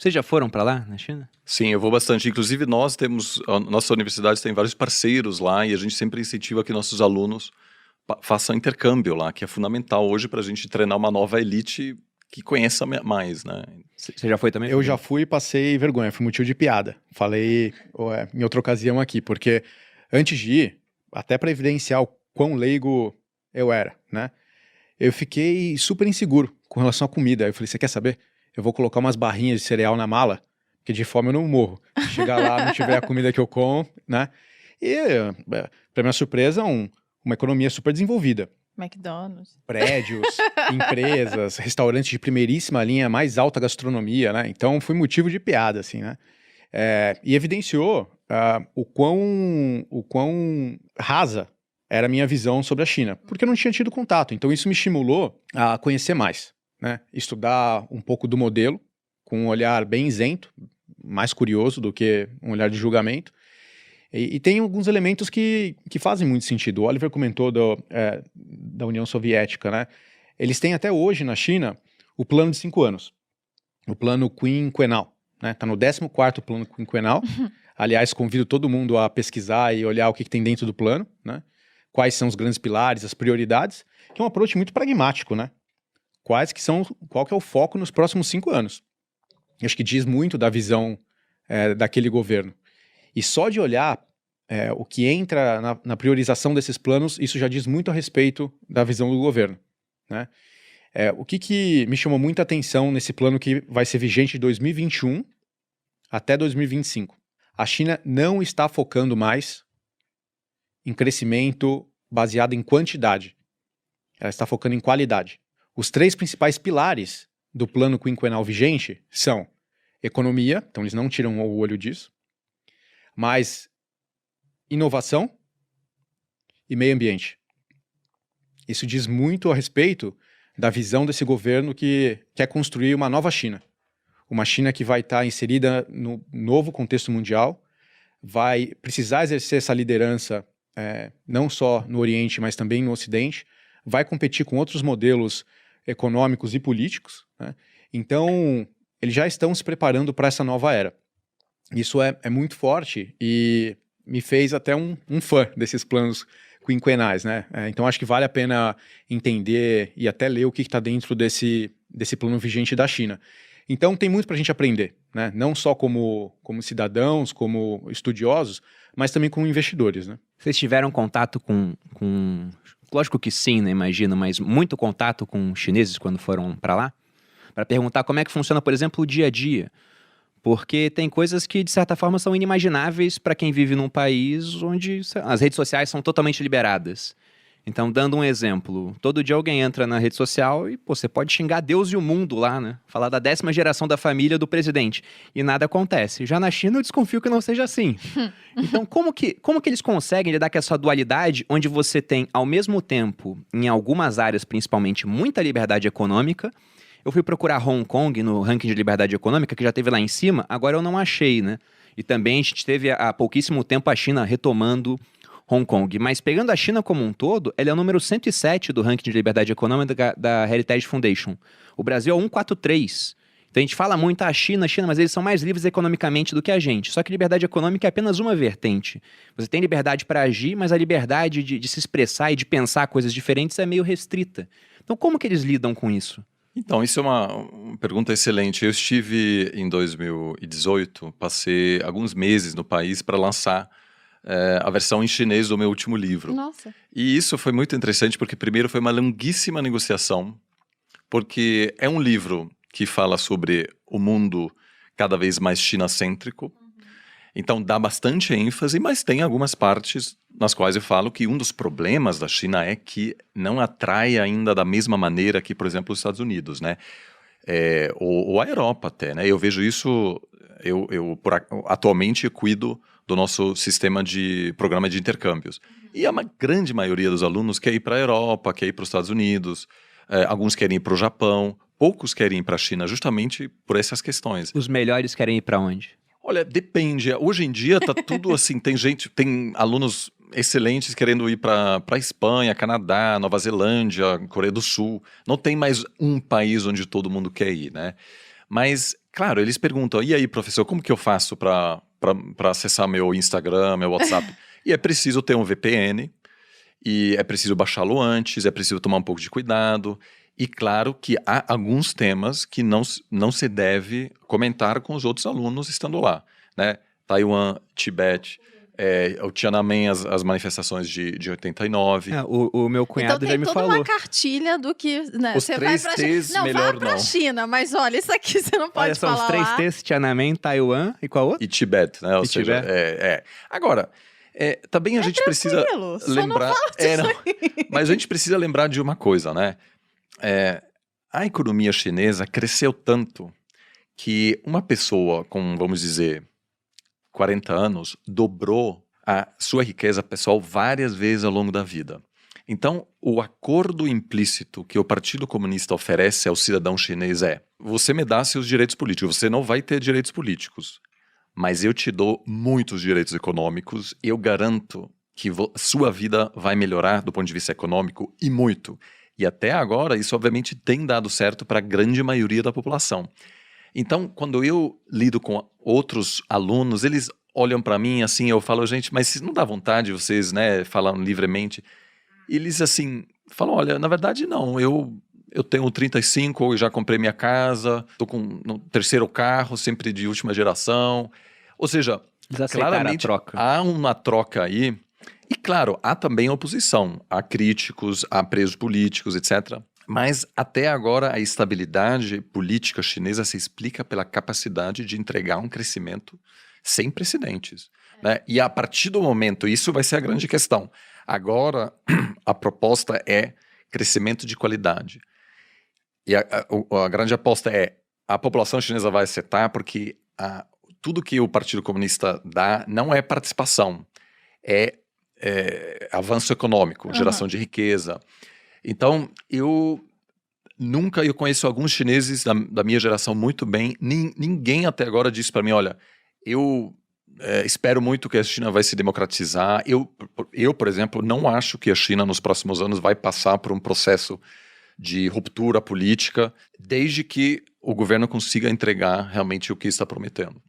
Vocês já foram para lá, na China? Sim, eu vou bastante. Inclusive, a nossa universidade tem vários parceiros lá e a gente sempre incentiva que nossos alunos façam intercâmbio lá, que é fundamental hoje para a gente treinar uma nova elite que conheça mais, né? Você já foi também? Eu já fui e passei vergonha, fui motivo de piada. Falei em outra ocasião aqui, porque antes de ir, até para evidenciar o quão leigo eu era, né? Eu fiquei super inseguro com relação à comida. Eu falei, você quer saber? Eu vou colocar umas barrinhas de cereal na mala, porque de fome eu não morro. Se chegar lá, não tiver a comida que eu como, né? E, para minha surpresa, uma economia super desenvolvida. McDonald's. Prédios, empresas, restaurantes de primeiríssima linha, mais alta gastronomia, né? Então, foi motivo de piada, assim, né? E evidenciou o quão rasa era a minha visão sobre a China, porque eu não tinha tido contato. Então, isso me estimulou a conhecer mais, né? Estudar um pouco do modelo, com um olhar bem isento, mais curioso do que um olhar de julgamento. E tem alguns elementos que fazem muito sentido. O Oliver comentou da União Soviética, né? Eles têm até hoje na China o plano de 5 anos, o plano quinquenal, né? Está no 14º plano quinquenal. Aliás, convido todo mundo a pesquisar e olhar o que tem dentro do plano, né? Quais são os grandes pilares, as prioridades, que é um approach muito pragmático, né? Qual que é o foco nos próximos 5 anos? Eu acho que diz muito da visão daquele governo. E só de olhar o que entra na priorização desses planos, isso já diz muito a respeito da visão do governo, né? O que me chamou muita atenção nesse plano que vai ser vigente de 2021 até 2025? A China não está focando mais em crescimento baseado em quantidade. Ela está focando em qualidade. Os 3 principais pilares do plano quinquenal vigente são economia, então eles não tiram o olho disso, mas inovação e meio ambiente. Isso diz muito a respeito da visão desse governo que quer construir uma nova China. Uma China que vai estar inserida no novo contexto mundial, vai precisar exercer essa liderança não só no Oriente, mas também no Ocidente, vai competir com outros modelos econômicos e políticos, né? Então, eles já estão se preparando para essa nova era. Isso é muito forte e me fez até um fã desses planos quinquenais, né? Então, acho que vale a pena entender e até ler o que está dentro desse plano vigente da China. Então, tem muito para a gente aprender, né? Não só como cidadãos, como estudiosos, mas também como investidores, né? Vocês tiveram contato com... Lógico que sim, né, imagino, mas muito contato com chineses quando foram para lá? Para perguntar como é que funciona, por exemplo, o dia a dia. Porque tem coisas que, de certa forma, são inimagináveis para quem vive num país onde as redes sociais são totalmente liberadas. Então, dando um exemplo, todo dia alguém entra na rede social e você pode xingar Deus e o mundo lá, né? Falar da 10ª geração da família do presidente. E nada acontece. Já na China eu desconfio que não seja assim. Então, como que eles conseguem lidar com essa dualidade onde você tem, ao mesmo tempo, em algumas áreas, principalmente, muita liberdade econômica? Eu fui procurar Hong Kong no ranking de liberdade econômica, que já teve lá em cima, agora eu não achei, né? E também a gente teve há pouquíssimo tempo a China retomando Hong Kong. Mas pegando a China como um todo, ela é o número 107 do ranking de liberdade econômica da Heritage Foundation. O Brasil é 143. Então a gente fala muito a China, mas eles são mais livres economicamente do que a gente. Só que liberdade econômica é apenas uma vertente. Você tem liberdade para agir, mas a liberdade de se expressar e de pensar coisas diferentes é meio restrita. Então como que eles lidam com isso? Então, isso é uma pergunta excelente. Eu estive em 2018, passei alguns meses no país para lançar a versão em chinês do meu último livro. Nossa. E isso foi muito interessante porque, primeiro, foi uma longuíssima negociação, porque é um livro que fala sobre o mundo cada vez mais chinacêntrico. Então, dá bastante ênfase, mas tem algumas partes nas quais eu falo que um dos problemas da China é que não atrai ainda da mesma maneira que, por exemplo, os Estados Unidos, né? Ou a Europa até, né? Eu vejo isso, atualmente cuido do nosso sistema de programa de intercâmbios. E a grande maioria dos alunos quer ir para a Europa, quer ir para os Estados Unidos, alguns querem ir para o Japão, poucos querem ir para a China justamente por essas questões. Os melhores querem ir para onde? Olha, depende. Hoje em dia tá tudo assim, tem alunos excelentes querendo ir para Espanha, Canadá, Nova Zelândia, Coreia do Sul. Não tem mais um país onde todo mundo quer ir, né? Mas claro, eles perguntam, e aí, professor, como que eu faço para acessar meu Instagram, meu WhatsApp? E é preciso ter um VPN, e é preciso baixá-lo antes, é preciso tomar um pouco de cuidado. E claro que há alguns temas que não se deve comentar com os outros alunos estando lá, né? Taiwan, Tibete, o Tiananmen, as manifestações de 89. O meu cunhado Então já tem me toda falou. uma cartilha do que, né? Os Você três vai pra T's, China. Não, melhor vá pra não. China, mas olha, isso aqui você não pode Olha, são os falar 3 lá. T's, Tiananmen, Taiwan e qual outro? E Tibete, né? Ou E seja, Tibete. Agora, também a gente precisa Tranquilo, só lembrar... não fala disso não, mas a gente precisa lembrar de uma coisa, né? A economia chinesa cresceu tanto que uma pessoa com, vamos dizer, 40 anos, dobrou a sua riqueza pessoal várias vezes ao longo da vida. Então, o acordo implícito que o Partido Comunista oferece ao cidadão chinês é: você me dá seus direitos políticos, você não vai ter direitos políticos, mas eu te dou muitos direitos econômicos, eu garanto que sua vida vai melhorar do ponto de vista econômico e muito. E até agora, isso obviamente tem dado certo para a grande maioria da população. Então, quando eu lido com outros alunos, eles olham para mim assim, eu falo, gente, mas não dá vontade vocês, né, falam livremente? Eles assim, falam, olha, na verdade não, eu tenho 35, eu já comprei minha casa, estou com no 3º carro, sempre de última geração. Ou seja, Eles aceitaram claramente a troca. há uma troca aí. E claro, há também oposição, há críticos, há presos políticos, etc. Mas até agora a estabilidade política chinesa se explica pela capacidade de entregar um crescimento sem precedentes, né? E a partir do momento, isso vai ser a grande questão. Agora, a proposta é crescimento de qualidade. E a grande aposta é: a população chinesa vai aceitar, porque tudo que o Partido Comunista dá não é participação, é avanço econômico, geração de riqueza. Então, eu conheço alguns chineses da minha geração muito bem, ninguém até agora disse para mim, olha, eu espero muito que a China vai se democratizar. Eu, por exemplo, não acho que a China nos próximos anos vai passar por um processo de ruptura política, desde que o governo consiga entregar realmente o que está prometendo.